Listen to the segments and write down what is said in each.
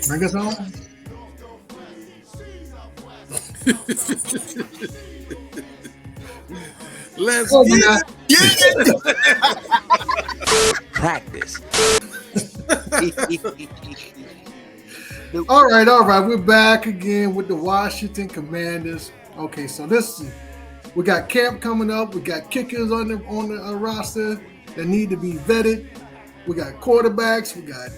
Bring us on. Let's Oh, get it. Practice. all right. We're back again with the Washington Commanders. Okay, so we got camp coming up. We got kickers on the roster that need to be vetted. We got quarterbacks. We got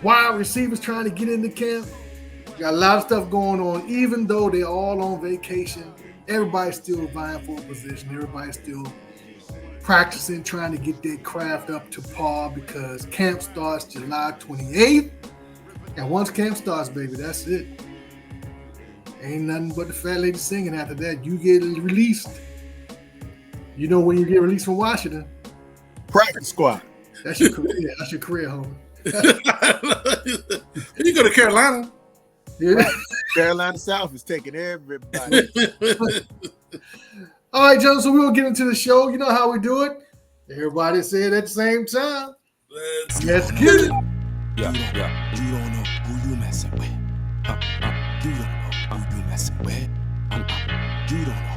wide receivers trying to get into camp. We got a lot of stuff going on. Even though they're all on vacation, everybody's still vying for a position. Everybody's still practicing, trying to get their craft up to par because camp starts July 28th. And once camp starts, baby, that's it. Ain't nothing but the fat lady singing after that. You get released. You know when you get released from Washington? Practice squad. That's your career. That's your career, homie. You go to Carolina. Yeah. Carolina South is taking everybody. All right, John. So we're gonna get into the show. You know how we do it. Everybody say it at the same time. Let's get it. Yeah. You don't know who you messing with. You don't know who you messing with. You don't know.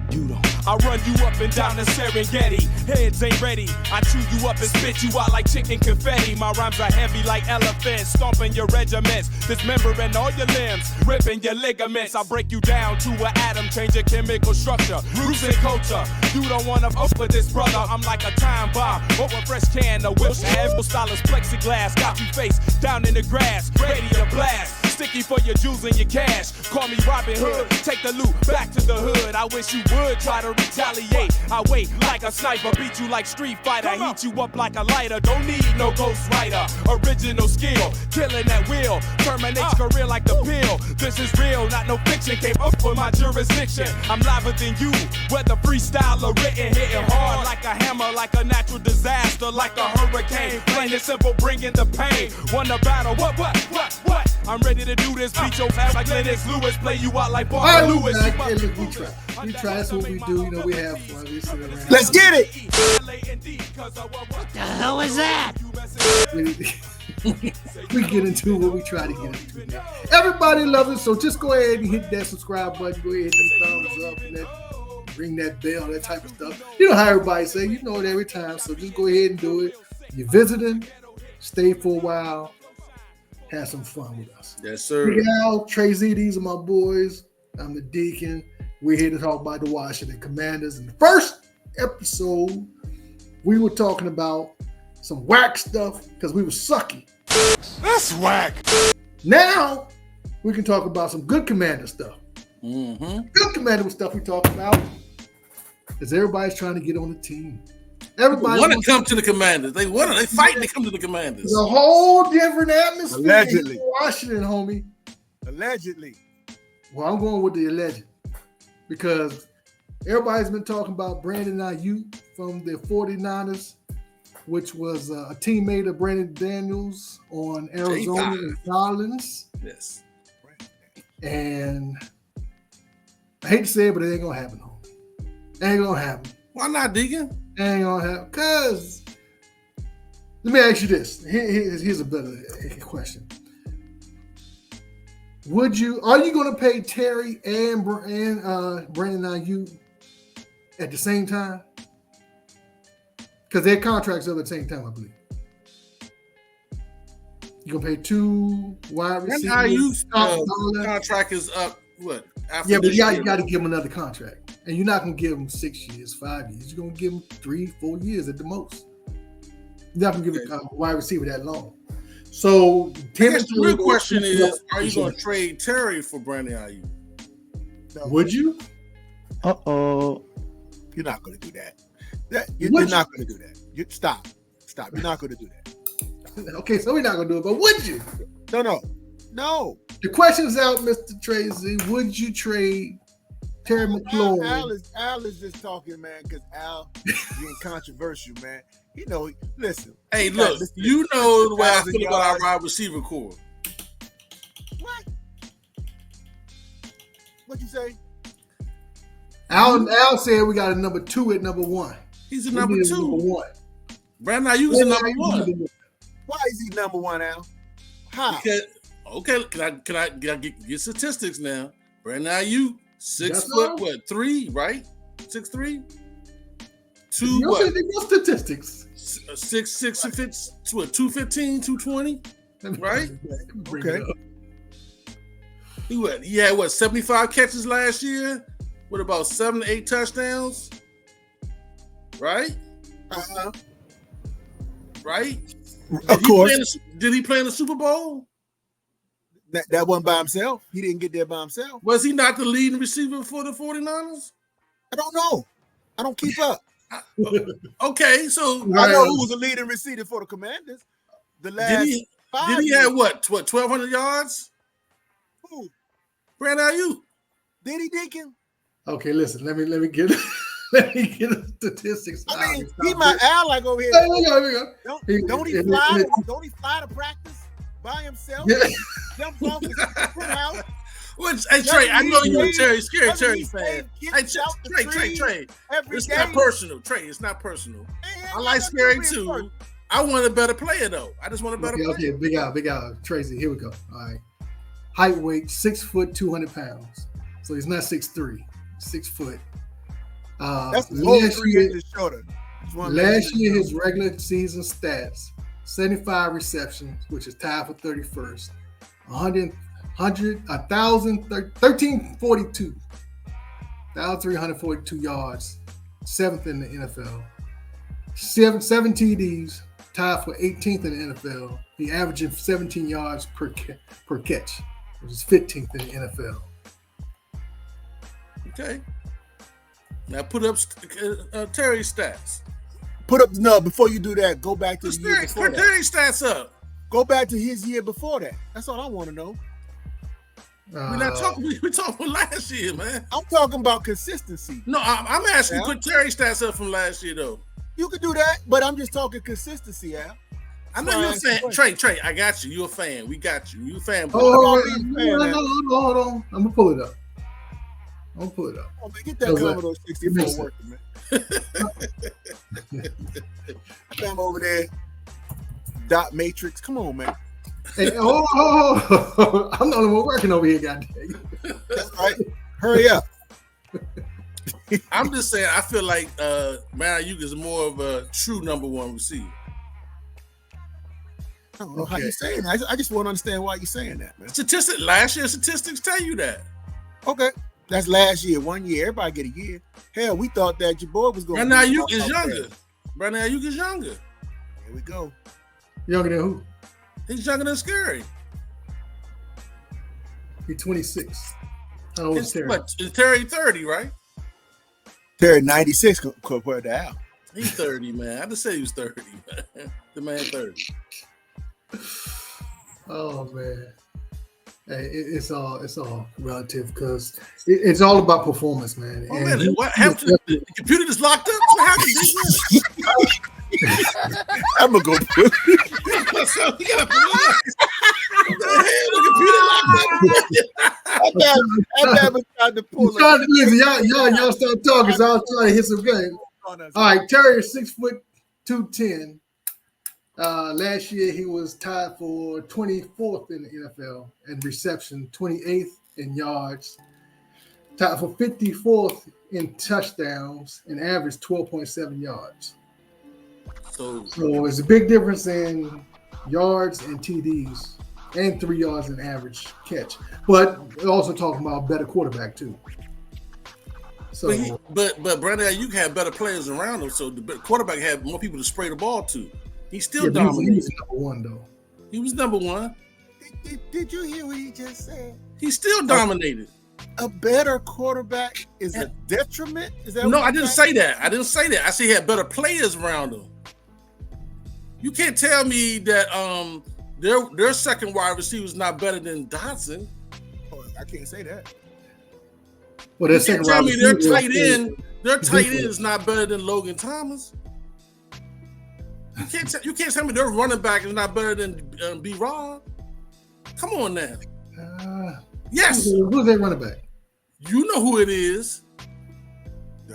You don't. I run you up and down the Serengeti. Heads ain't ready. I chew you up and spit you out like chicken confetti. My rhymes are heavy like elephants, stomping your regiments, dismembering all your limbs, ripping your ligaments. I break you down to an atom, change your chemical structure, roots and culture. You don't wanna fuck with this brother. I'm like a time bomb or a fresh can of Wilshire. Stylus plexiglass, got you face down in the grass, ready to blast. Sticky for your jewels and your cash. Call me Robin Hood. Take the loot back to the hood. I wish you would try to retaliate. I wait like a sniper, beat you like Street Fighter, heat you up like a lighter. Don't need no ghost writer. Original skill, killing at will. Terminates career like the pill. This is real, not no fiction. Came up for my jurisdiction. I'm liver than you, whether freestyle or written, hitting hard like a hammer, like a natural disaster, like a hurricane. Plain and simple, bringing the pain. Won the battle. What? I'm ready to do this. Beat your ass like Lennox Lewis. Play you out like Barbara Lewis. We try. We try. That's what we do. You know, we have fun. We sit around. Let's get it. What the hell was that? We get into what we try to get into. Man. Everybody loves it, so just go ahead and hit that subscribe button. Go ahead and hit them thumbs up and ring that bell, that type of stuff. You know how everybody say. You know it every time, so just go ahead and do it. You're visiting, stay for a while. Have some fun with us. Yes, sir. Miguel, Trey Z, these are my boys. I'm the Deacon. We're here to talk about the Washington Commanders. In the first episode, we were talking about some whack stuff because we were sucky. That's whack. Now, we can talk about some good Commander stuff. Mm-hmm. Good Commander stuff we talk about is everybody's trying to get on the team. Everybody want to come to the Commanders. They fighting to come to the Commanders. It's a whole different atmosphere. Allegedly. In Washington, homie. Allegedly. Well, I'm going with the alleged because everybody's been talking about Brandon Aiyuk from the 49ers, which was a teammate of Brandon Daniels on Arizona and Collins. Yes. And I hate to say it, but it ain't going to happen, homie. It ain't going to happen. Why not, Deacon? Ain't gonna happen. Cause let me ask you this. Here's a better question. Are you gonna pay Terry and Brandon Aiyuk at the same time? Because their contracts are at the same time, I believe. You're gonna pay two wide receivers. Aiyuk's contract is up. What? Yeah, but you got to give him another contract. And you're not going to give him 6 years, 5 years. You're going to give him 3-4 years at the most. You're not going to give a wide receiver that long. So, the real question is, are you going to trade Terry for Brandon Aiyuk? No. Would you? Uh-oh. You're not going to do that. You're not going to do that. Stop. You're not going to do that. Okay, so we're not going to do it, but would you? No. The question's out, Mr. Tracy. Would you trade Terry McLaurin? Al is just talking, man, because Al being controversial, man. Listen. Hey, look, you know the way I feel about our wide receiver core. What? What'd you say? Al said we got a number 2 at number 1. He's a number 2. Number 1. Brandon Aiyuk's a number 1. Why is he number 1, Al? How? Because Okay, can I get statistics now? Brandon Aiyuk, 6'3", right? 6'3". Two what? No statistics. 6'6", what? 215, 220, right? Okay. He had what? 75 catches last year, with about 7 to 8 touchdowns, right? Right. Of course. Did he play in the Super Bowl? That wasn't by himself. He didn't get there by himself. Was he not the leading receiver for the 49ers? I don't know. I don't keep up. Okay, so I know who was the leading receiver for the Commanders. The last did he have what 1,200 yards? Who? Brandon Aiyuk. Did he, Deacon? Okay, listen. Let me get let me get the statistics. I mean, he might act like over here. Don't he fly? Don't he fly to practice by himself? Yeah. Jumps off his house. Hey Trey, I know you're a Terry fan. Hey Trey. It's not personal. Trey, it's not personal. I like Scary too. I want a better player though. I just want a better player. Okay, big out. Tracy, here we go. All right. Height, weight, 6 foot, 200 pounds. So he's not 6'3", 6 foot. That's the whole 3 inches shorter. Last year, his regular season stats: 75 receptions, which is tied for 31st. 1,342 yards, 7th in the NFL. 7 TDs, tied for 18th in the NFL. He averaging 17 yards per catch, which is 15th in the NFL. Okay. Now put up Terry's stats. Before you do that, go back to the year before that. Terry's stats up. Go back to his year before that. That's all I want to know. We're not talking. We're talking last year, man. I'm talking about consistency. No, I'm asking. Put Terry's stats up from last year, though. You could do that, but I'm just talking consistency, Al. I know you're a fan. Trey, I got you. You're a fan. We got you. You a fan. Hold on. I'm gonna pull it up. Oh, man, get that Commodore 64 working, man. I'm over there. Dot matrix. Come on, man. Hey, I'm the only one working over here, goddamn. That's right. Hurry up. I'm just saying, I feel like Aiyuk is more of a true number 1 receiver. I don't know how you're saying that. I just want to understand why you're saying that, man. Last year's statistics tell you that. Okay. That's last year, 1 year. Everybody get a year. Hell, we thought that your boy was going to Brandon Aiyuk is younger. Brandon Aiyuk is younger. Here we go. Younger than who? He's younger than Scary. He's 26. How old is Terry? Is Terry 30, right? Terry 96 compared to Al. He's 30, man. I just said he was 30, man. The man 30. Oh man. Hey, it's all relative because it's all about performance, man. Oh, man, what happened? The computer just locked up? What happened? I'm gonna go. The computer locked up. Y'all start talking, so I was trying to hit some game. All right, Terry is 6 foot 210. Last year he was tied for 24th in the NFL in reception, 28th in yards, tied for 54th in touchdowns, and averaged 12.7 yards. So it's a big difference in yards and TDs, and 3 yards in average catch. But we're also talking about better quarterback too. So, but Brandon Aiyuk had better players around him, so the quarterback had more people to spray the ball to. He still dominated. He was number 1 though. He was number 1. Did you hear what he just said? He still dominated. A better quarterback is a detriment? Is that no? I didn't say that. I said he had better players around him. You can't tell me that their second wide receiver is not better than Dotson. Oh, I can't say that. Well, you can't tell me their tight end is not better than Logan Thomas. You can't tell me their running back is not better than B-Rob. Come on now. Yes. Who's their running back? You know who it is.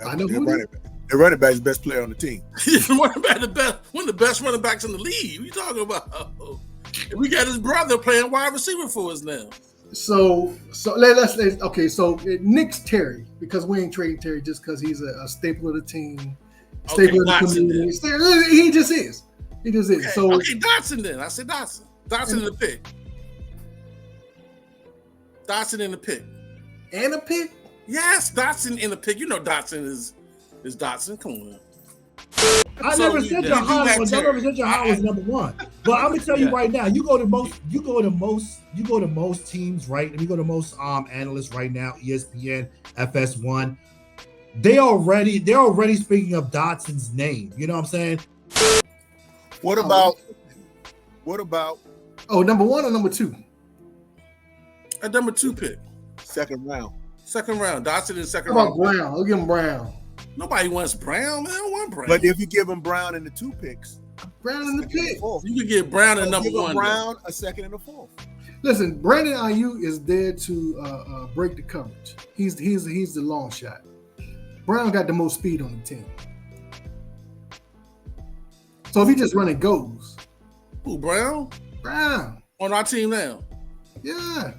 I know who it is. The running back is the best player on the team. One of the best running backs in the league. What are you talking about? We got his brother playing wide receiver for us now. So let's okay. So Nick's Terry, because we ain't trading Terry just because he's a staple of the team, staple of the community. He just is. He just is. Okay. So okay, Dotson then. I said Dotson. Dotson in the pick. Dotson in the pick. And a pick? Yes, Dotson in the pick. You know Dotson is Dotson. Come on. I never said your Howard was number one. But I'm gonna tell you right now, you go to most teams, right? And you go to most analysts right now, ESPN, FS1. They're already speaking of Dotson's name. You know what I'm saying? What about number one or number two? A number two pick. Second round. Dotson in second How round. about Brown? I'll give him Brown. Nobody wants Brown, man. I don't want Brown. But if you give him Brown in the 2 picks, Brown in the pick. You could get Brown in number one. Brown a second and a fourth. Listen, Brandon Aiyuk is there to break the coverage. He's the long shot. Brown got the most speed on the team. So if he just run and goes. Who, Brown? Brown. On our team now. Yeah.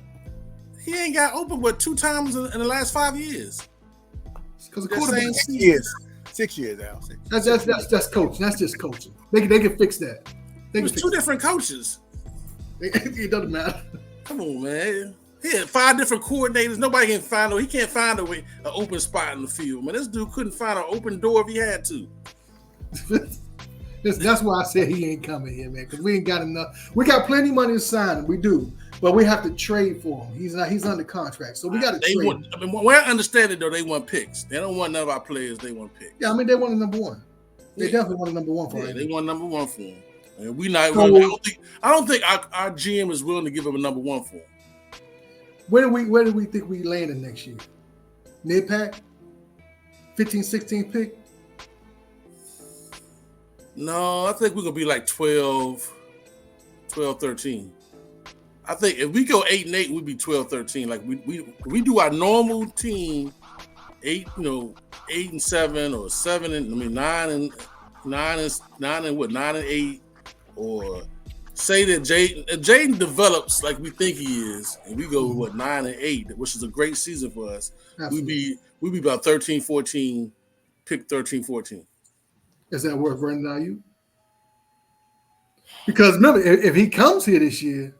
He ain't got open but 2 times in the last 5 years. Because the quarterback 6 years, Al. That's coaching. That's just coaching. They can fix that. It was 2 different coaches. It doesn't matter. Come on, man. He had 5 different coordinators. Nobody can find he can't find an open spot in the field. Man, this dude couldn't find an open door if he had to. That's why I said he ain't coming here, man. Because we ain't got enough. We got plenty of money to sign him. We do. But we have to trade for him. He's under contract. So we got to trade. Where I understand it, though, they want picks. They don't want none of our players. They want picks. Yeah, I mean, they want a number one. They definitely want a number one for him. They want number one for him. And we not. So, I don't think our GM is willing to give him a number one for him. Where do we think we landed next year? Mid-pack? 15, 16 pick? No, I think we're going to be like 12, 13. I think if we go 8-8, we'd be 12-13. Like we do our normal team 8 and 7 or 9 and 8, or say that Jaden develops like we think he is, and we go 9 and 8, which is a great season for us. We'd be about 13-14, pick 13-14. Is that worth running Aiyuk? Because remember, if he comes here this year,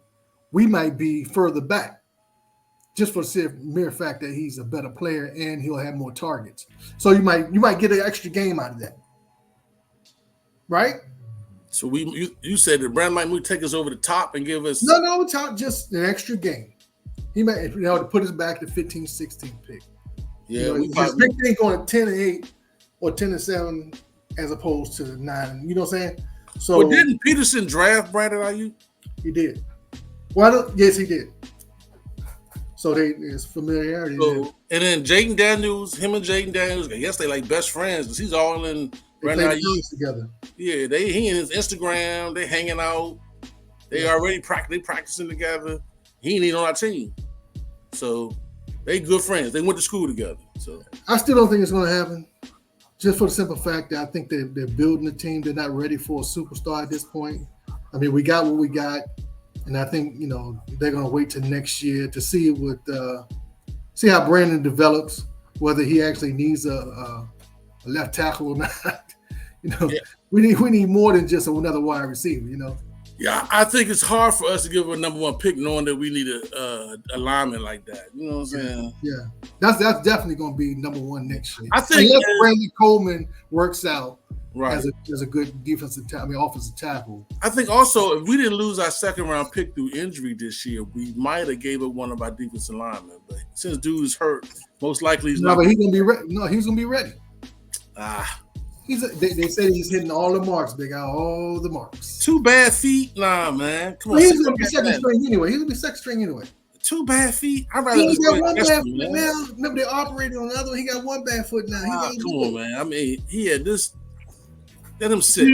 we might be further back, just for the mere fact that he's a better player and he'll have more targets. So you might get an extra game out of that, right? So you said that Brandon might take us over the top and give us no top, just an extra game. He might to put us back to 15, 16 pick. Yeah, his pick ain't going to 10-8 or 10-7 as opposed to 9. You know what I'm saying? So well, didn't Peterson draft Brandon Aiyuk? He did. Well, yes, he did. So there's familiarity. And then Jaden Daniels, I guess they like best friends because he's all in Brandon Aiyuk together. Yeah, he and his Instagram, they hanging out. They already practicing together. He ain't even on our team. So they good friends. They went to school together. So I still don't think it's going to happen. Just for the simple fact that I think they're building a team. They're not ready for a superstar at this point. I mean, we got what we got. And I think, they're going to wait till next year to see see how Brandon develops, whether he actually needs a left tackle or not. We need more than just another wide receiver, Yeah, I think it's hard for us to give a number one pick knowing that we need a lineman like that. You know what I'm saying? Yeah. That's definitely going to be number one next year. I think unless Brandon Coleman works out. Right. As a good offensive tackle. I think also if we didn't lose our second round pick through injury this year, we might have gave up one of our defensive linemen. But since dude is hurt, most likely he's not. But he's gonna be ready. No, he's gonna be ready. They say he's hitting all the marks, big guy, all the marks. 2 bad feet, nah, man. Come on, he's gonna be second string anyway. 2 bad feet. I'd rather he got one bad foot now. Remember they operated on the other one. He got one bad foot now. Come on, man. I mean, he had this. Let him sit.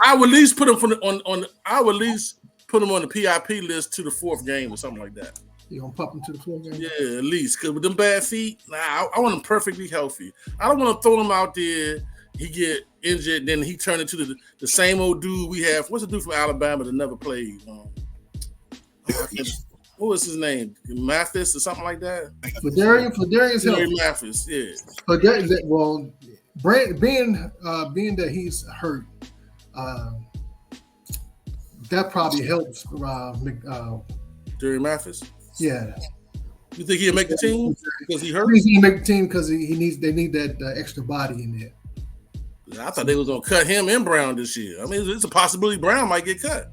I would at least put him on. I would at least put him on the PIP list to the 4th game or something like that. You gonna pump him to the 4th game? Yeah, at least because with them bad feet, I want him perfectly healthy. I don't want to throw him out there. He get injured, then he turn into the same old dude we have. What's the dude from Alabama that never played? What was his name? Mathis or something like that? Fladarian's healthy. Mathis, yeah. Well, being that he's hurt, that probably helps. Jerry Mathis. Yeah. You think he'll make the team because he hurt? He's gonna make the team because they need that extra body in there. I thought they was gonna cut him and Brown this year. I mean, it's a possibility Brown might get cut.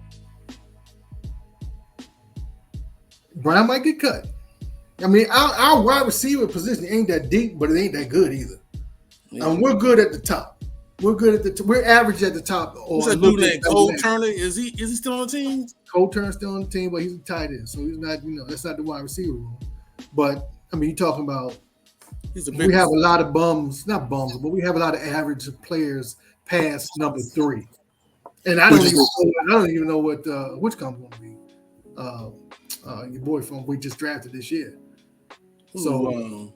Brown might get cut. I mean, our wide receiver position ain't that deep, but it ain't that good either. Yeah. We're good at the top. We're average at the top. What's that dude named Cole Turner? Is he still on the team? Cole Turner's still on the team, but he's a tight end, so he's not. That's not the wide receiver room. But I mean, you're talking about. We have a lot of not bums, but we have a lot of average players past number 3, and I don't even know what which comes going to be. Your boy from we just drafted this year. So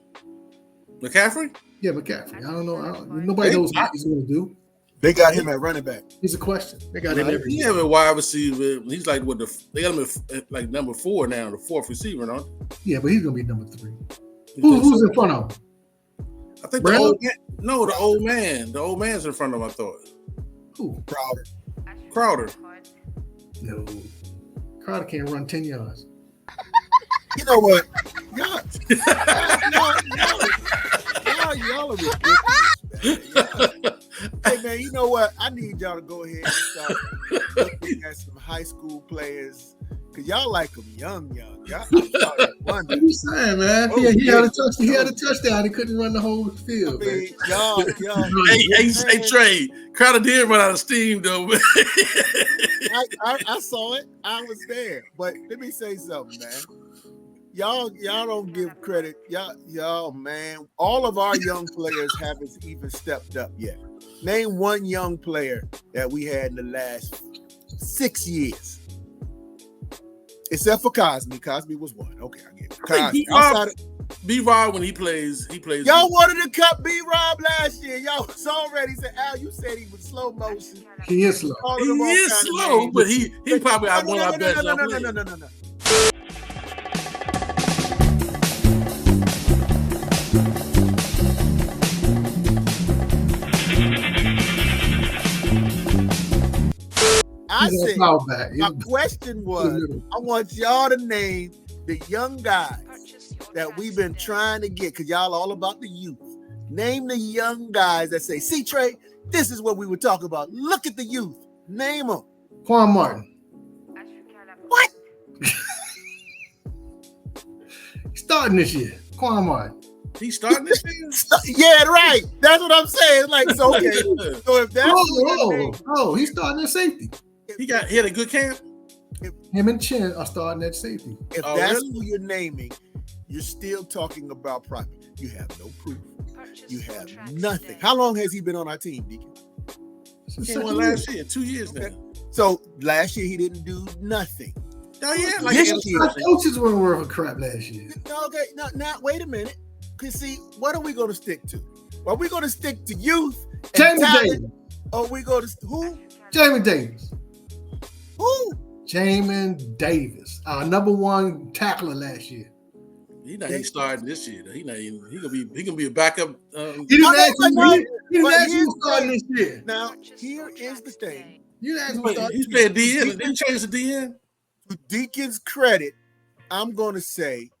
McCaffrey? Yeah, McCaffrey. I don't know. Nobody knows what he's going to do. They got him at running back. He's a question. They got him every year. He have a wide receiver. He's like they got him at like number 4 now, the 4th receiver, don't they? Yeah, but he's going to be number 3. Who's in front of him? I think the old man. The old man's in front of him, I thought. Who? Crowder. No. Crowder can't run 10 yards. You know what? Y'all are ridiculous, man. Hey, man, you know what? I need y'all to go ahead and start looking at some high school players because y'all like them young. Y'all what are you saying, man? He had a touchdown. He couldn't run the whole field. I mean, y'all. Hey, Trey. Crowder did run out of steam, though. Man. I saw it. I was there. But let me say something, man. Y'all don't give credit. Y'all, man. All of our young players haven't even stepped up yet. Name one young player that we had in the last 6 years. Except for Cosby. Cosby was one. Okay, I get it. Cosby. B-Rob, when he plays. Y'all wanted to cut B-Rob last year. Y'all was already said, Al, you said he was slow motion. He is slow. He is slow, but he probably had one of our best. No. I said, my question was, I want y'all to name the young guys that we've been trying to get, because y'all all about the youth. Name the young guys that say, see, Trey, this is what we were talking about. Look at the youth. Name them. Quan Martin. What? He's starting this year. Quan Martin. He's starting this year? Yeah, right. That's what I'm saying. Like, so, okay. So if that's he's starting at safety. He had a good camp. Him and Chin are starting at safety. If that's who you're naming, you're still talking about profit. You have no proof. You have nothing. How long has he been on our team, Deacon? He came on last year, 2 years now. So last year he didn't do nothing. Oh yeah, like this year, coaches weren't worth a crap last year. Okay, now wait a minute. Cause see, what are we going to stick to? Are we going to stick to youth and talent? Or we go to who? Jamin Davis. Who? Jamin Davis, our number 1 tackler last year. He's not even starting this year. He gonna be a backup. He didn't ask you starting this year. Now here is the thing. You asked he's playing DN. Didn't he change the DN? To Deacon's credit, I'm going to say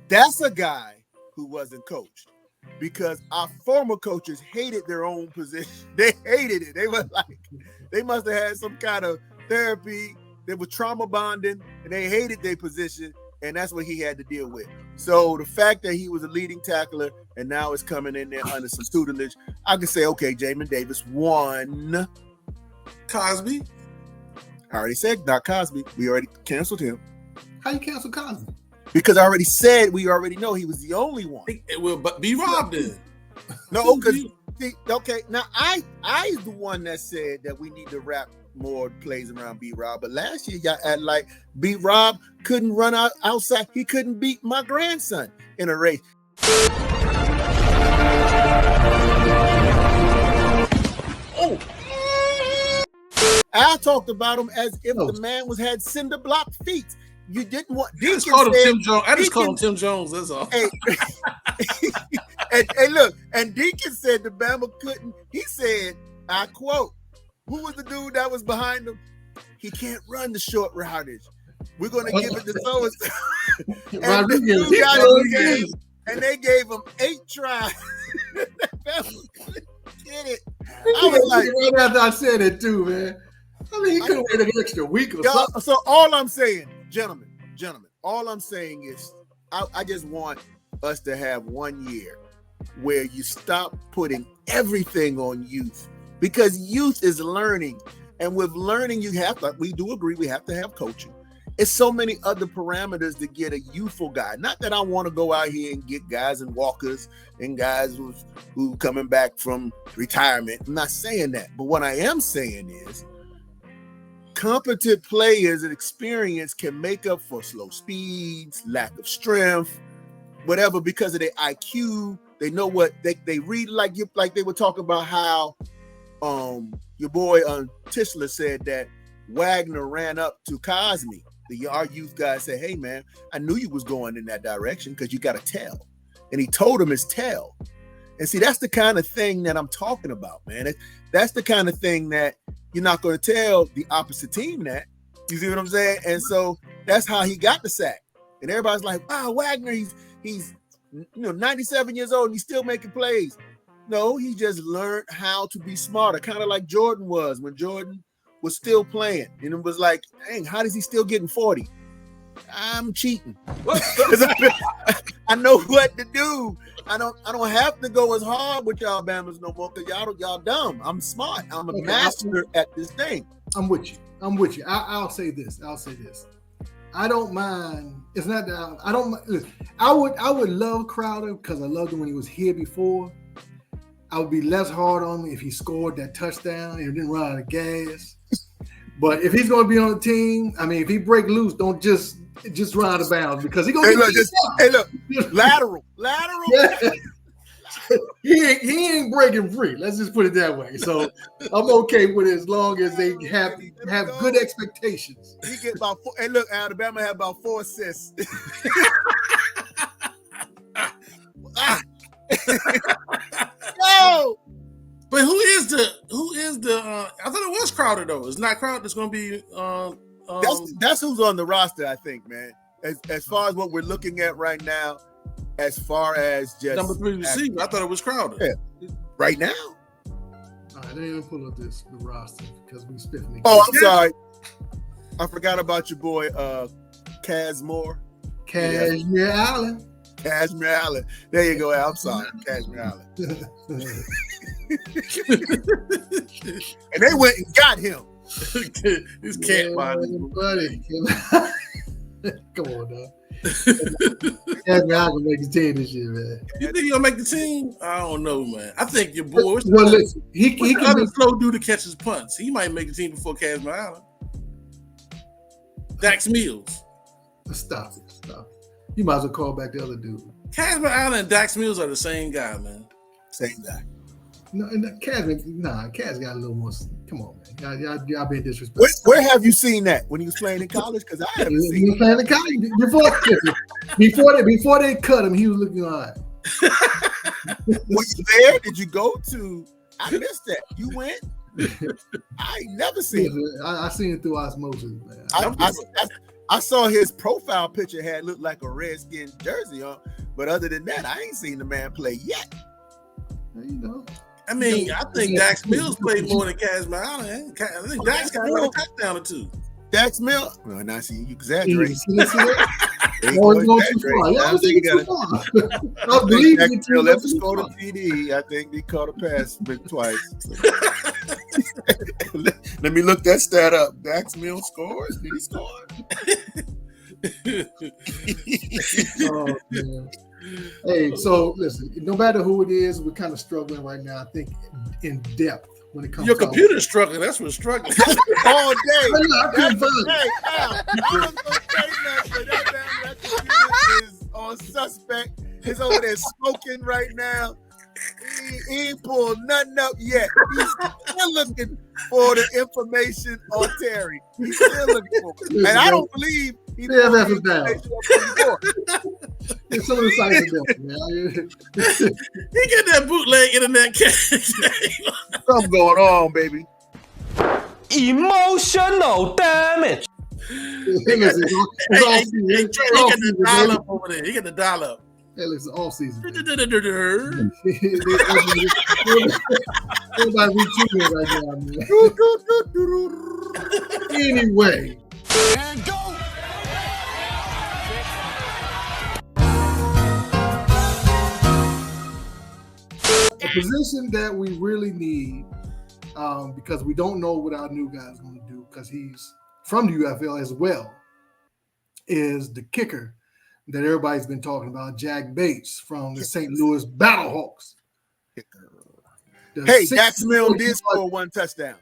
that's a guy who wasn't coached, because our former coaches hated their own position. They hated it. They were like, they must have had some kind of therapy. They were trauma bonding, and they hated their position, and that's what he had to deal with. So the fact that he was a leading tackler and now is coming in there under some tutelage, I can say, okay, Jamin Davis won. Cosby? I already said not Cosby. We already canceled him. How you cancel Cosby? Because I already said we already know he was the only one. It will be Rob then. No, because okay. Now I is the one that said that we need to wrap more plays around B-Rob. But last year y'all had like B-Rob couldn't run outside. He couldn't beat my grandson in a race. I talked about him as if the man had cinder block feet. You didn't want. I just called him Tim Jones. I just called him Tim Jones. That's all. Hey, and look, and Deacon said the Bama couldn't. He said, I quote, "Who was the dude that was behind him? He can't run the short routage. We're gonna give it to so and so." And the dude got in the game, and they gave him 8 tries. Get it? I was like, right after I said it too, man. I mean, he could have waited an extra week or something. So all I'm saying, gentlemen, all I'm saying is I just want us to have 1 year where you stop putting everything on youth, because youth is learning. And with learning, we do agree we have to have coaching. It's so many other parameters to get a youthful guy. Not that I want to go out here and get guys and walkers and guys who coming back from retirement. I'm not saying that. But what I am saying is competent players and experience can make up for slow speeds, lack of strength, whatever, because of their IQ. They know what they read, like they were talking about how your boy Tischler said that Wagner ran up to Cosme. Our youth guy said, "Hey man, I knew you was going in that direction because you got a tell." And he told him his tell. And see, that's the kind of thing that I'm talking about, man. That's the kind of thing that you're not going to tell the opposite team that. You see what I'm saying? And so that's how he got the sack. And everybody's like, "Wow, Wagner, he's 97 years old and he's still making plays." No, he just learned how to be smarter, kind of like Jordan was when Jordan was still playing. And it was like, dang, how does he still getting 40? I'm cheating. I know what to do. I don't have to go as hard with y'all Bammers no more because y'all dumb. I'm smart. I'm a master at this thing. I'm with you. I'll say this. I don't mind. It's not that I don't. Listen, I would love Crowder because I loved him when he was here before. I would be less hard on him if he scored that touchdown and didn't run out of gas. But if he's going to be on the team, I mean, if he break loose, don't just run out of bounds because he's going to look, lateral. Yeah. he ain't breaking free. Let's just put it that way. So I'm okay with it as long as they have good expectations. He get about 4. And look, Alabama had about 4 assists. No. But who is the I thought it was Crowder though. It's not Crowder that's gonna be that's who's on the roster, I think, man. As far as what we're looking at right now, as far as just number 3 receiver, I thought it was Crowder. Yeah. Right now. All right, I didn't even pull up the roster because we spiffing. Oh, I'm sorry. I forgot about your boy Cashmere Allen. Cashmere Allen. There you go. I'm sorry. Cashmere Allen. And they went and got him. This cat body. Buddy. Come on, dog. Cashmere Allen make the team this year, man. You think he'll make the team? I don't know, man. I think your boy. Well, listen, he can can be slow dude to catch his punts. He might make the team before Cashmere Allen. Dax Mills. Stop it. You might as well call back the other dude. Cashmere Allen and Dax Mills are the same guy, man. Same guy. No, Kaz got a little more. Come on, man. Y'all being disrespectful. Where have you seen that when he was playing in college? Because I haven't seen. He was playing in college before they cut him. He was looking all right. Were you there? Did you go to? I missed that. You went. I ain't never seen it. I seen it through osmosis, man. I saw his profile picture had looked like a Redskins jersey on, but other than that, I ain't seen the man play yet. You know. I mean, I think Dax Mills played more than Cashmere Allen. I think Dax got a touchdown or 2. Dax Mills? Well, now see, you exaggerate. Let's score the TD. I think he caught a pass twice. Let me look that stat up. Dax Mills scores. Did he score? Oh, man. Hey, so listen, no matter who it is, we're kind of struggling right now, I think, in depth when it comes your computer's struggling. That's what's struggling. All day. I couldn't find it. Hey, I was going to say nothing, but that computer is on suspect. It's over there smoking right now. He ain't pulled nothing up yet. He's still looking for the information on Terry. He's still looking for it. And I don't believe he pulled the information up before. Some of the sites are different, man. He get that bootleg internet cash. Something going on, baby. Emotional damage. He got the dial up over there. He got the dial up. Hey, listen, all season. Everybody retweeting right now, man. Anyway. And go. A position that we really need, because we don't know what our new guy's going to do, because he's from the UFL as well, is the kicker that everybody's been talking about, Jack Bates from the St. Louis Battlehawks. Hey, Jacksonville did score one touchdown.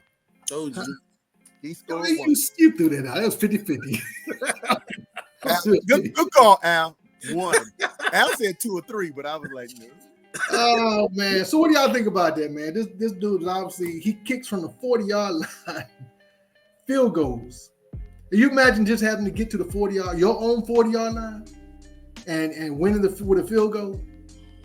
Told you. He scored You one. threw that out. That was 50-50. Good call, Al. One. Al said 2 or 3, but I was like, no. Oh, man. So what do y'all think about that, man? This dude is obviously, he kicks from the 40-yard line, field goals. Can you imagine just having to get to the 40-yard, your own 40-yard line, and winning with a field goal?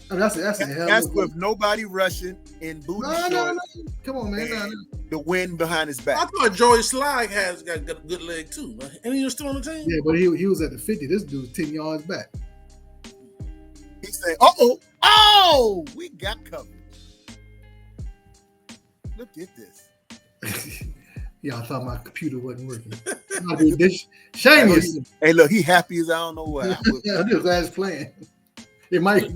I mean, that's a hell. That's with nobody rushing in booty shorts. No. Come on, man. No. The wind behind his I back. thought Joey Slide has got a good leg too. And he was still on the team. Yeah, but he was at the 50. This dude's 10 yards back. He said, oh, we got covered. Look at this. Yeah, I thought my computer wasn't working. Shameless. Hey, look, he happy as I don't know what. Yeah, this guy's playing. It might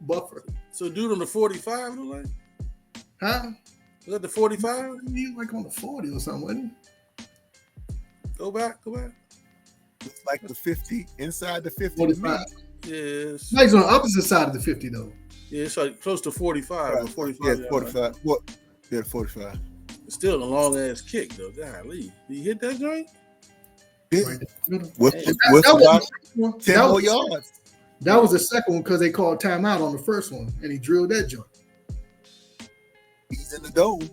buffer. So dude on the 45 look like? Huh? Was that the 45? He was like on the 40 or something, wasn't he? Go back. Looks like the 50, inside the 50. 45. Yes. No, he's on the opposite side of the 50, though. Yeah, it's like close to 45. Right. 45. Yeah, 45. What? Yeah, 45. It's still a long ass kick though. Golly. Did he hit that joint? Yeah. Right. That With was about 10 more yards. That was the second one because they called timeout on the first one, and he drilled that joint. He's in the dome.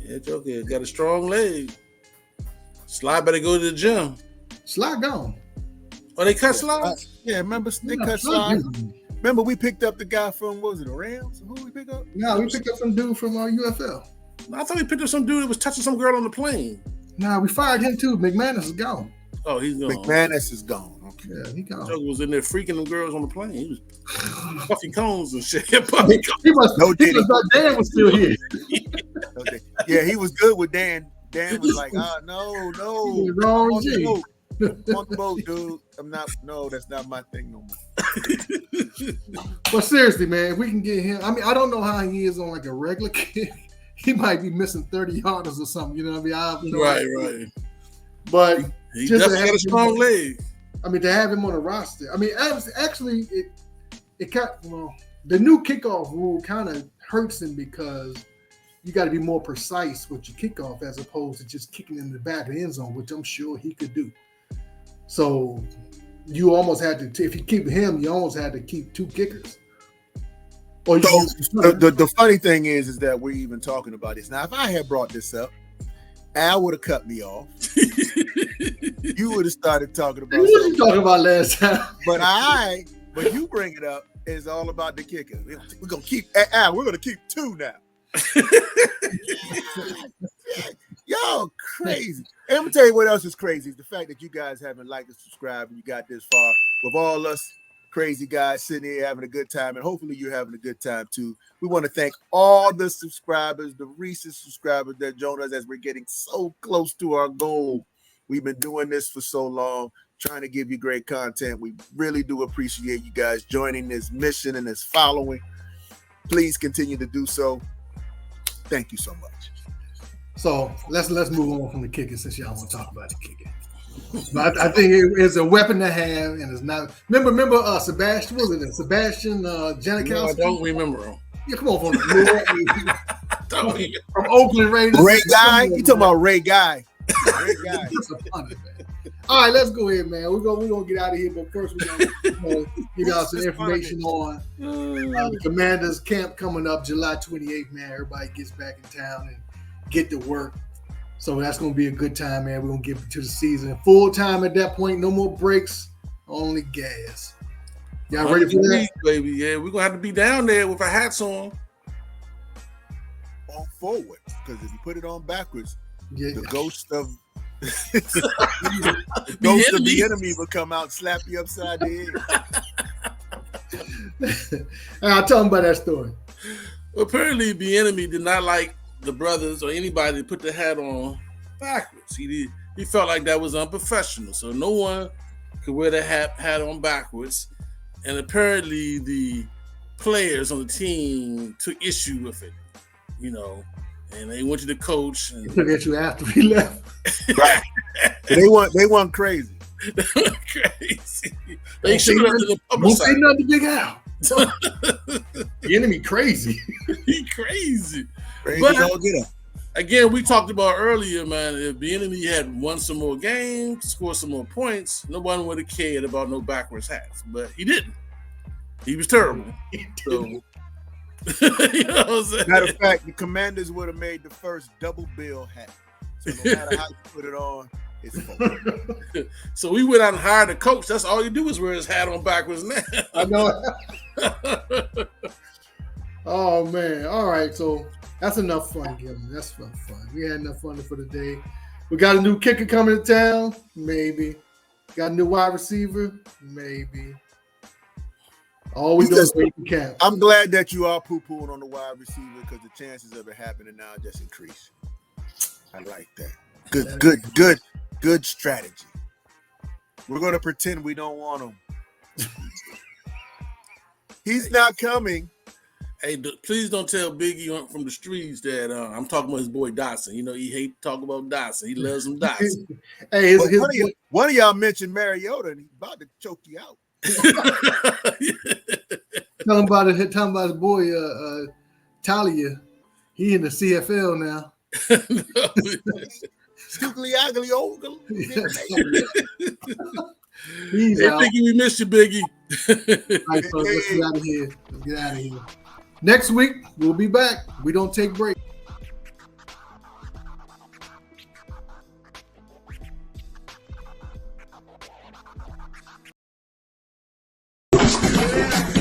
Yeah, Joker got a strong leg. Slide better go to the gym. Slide gone. Oh, they cut Slide? Yeah, remember they Yeah, cut Slide Slide? using- Remember we picked up the guy from, what was it, the Rams? Who we picked up? No, we picked up some dude from UFL. I thought we picked up some dude that was touching some girl on the plane. Nah, we fired him too. McManus is gone. Oh, he's gone. McManus is gone. Okay. Yeah, he gone. Joker was in there freaking them girls on the plane. He was puffy cones and shit. Puffy cones. He must. No, He was like, Dan was still here. Okay. Yeah, he was good with Dan. Dan was like, no. He was wrong, On the G. boat. On the boat, dude. That's not my thing no more. But seriously, man, if we can get him, I mean, I don't know how he is on like a regular kick. He might be missing 30 yarders or something. You know what I mean? Right. But He just to definitely have got a strong him- leg. I mean, to have him on the roster. I mean, actually, it kind the new kickoff rule kind of hurts him because you got to be more precise with your kickoff as opposed to just kicking in the back of the end zone, which I'm sure he could do. So you almost had to, if you keep him, you almost had to keep 2 kickers. Or So the funny thing is that we're even talking about this. Now, if I had brought this up, Al would have cut me off. You would have started talking about what were you something. talking about last time? But you bring it up, it's all about the kicker. We're gonna keep Al. We're gonna keep 2 now. Y'all crazy. And I'm gonna tell you what else is crazy is the fact that you guys haven't liked and subscribed and you got this far with all us crazy guys sitting here having a good time, and hopefully you're having a good time too. We want to thank all the subscribers, the recent subscribers that joined us as we're getting so close to our goal. We've been doing this for so long, trying to give you great content. We really do appreciate you guys joining this mission and this following. Please continue to do so. Thank you so much. So let's move on from the kicking since y'all want to talk about the kicking. But I think it's a weapon to have, and it's not. Remember, Sebastian. What was it? Sebastian Janikowski? No, I don't remember him. Yeah, come on, from Oakland Raiders. Ray Guy? You talking about Ray Guy? Great guy. All right, let's go ahead, man. We're gonna get out of here, but first we're gonna give y'all some information on the Commanders camp coming up July 28th, man. Everybody gets back in town and get to work. So that's gonna be a good time, man. We're gonna get to the season full time at that point. No more breaks, only gas. Y'all ready for that? Baby, yeah, we're gonna have to be down there with our hats on forward, because if you put it on backwards, yeah, the ghost of the enemy will come out and slap you upside the head. I'll tell them about that story. Well, apparently the enemy did not like the brothers or anybody to put the hat on backwards. He felt like that was unprofessional, so no one could wear the hat on backwards. And apparently the players on the team took issue with it, and they went to the coach. And took issue after we left. Right. They weren't crazy. Crazy. They should have to the public side. Won't say nothing to Big Al. The enemy crazy. He crazy. Crazy but don't get up. Again, we talked about earlier, man, if the enemy had won some more games, scored some more points, no one would have cared about no backwards hats. But he didn't. He was terrible. So, you know what I'm saying? Matter of fact, the Commanders would have made the first double bill hat. So no matter how you put it on, it's fun. So we went out and hired a coach. That's all you do is wear his hat on backwards now. I know. Oh, man. All right. So that's enough fun, Gilman. That's fun. We had enough fun for the day. We got a new kicker coming to town. Maybe. Got a new wide receiver. Maybe. All we do is wait for camp. I'm glad that you are poo-pooing on the wide receiver because the chances of it happening now just increase. I like that. Good strategy. We're going to pretend we don't want him. He's not coming. Hey, please don't tell Biggie from the streets that I'm talking about his boy Dotson. He hates to talk about Dotson. He loves him Dotson. Hey, one of y'all mentioned Mariota, and he's about to choke you out. Talking about his boy Talia. He in the CFL now. Scoogly ugly old. Hey, Biggie, we missed you, Biggie. All right, folks, let's get out of here. Next week, we'll be back. We don't take breaks. Yeah.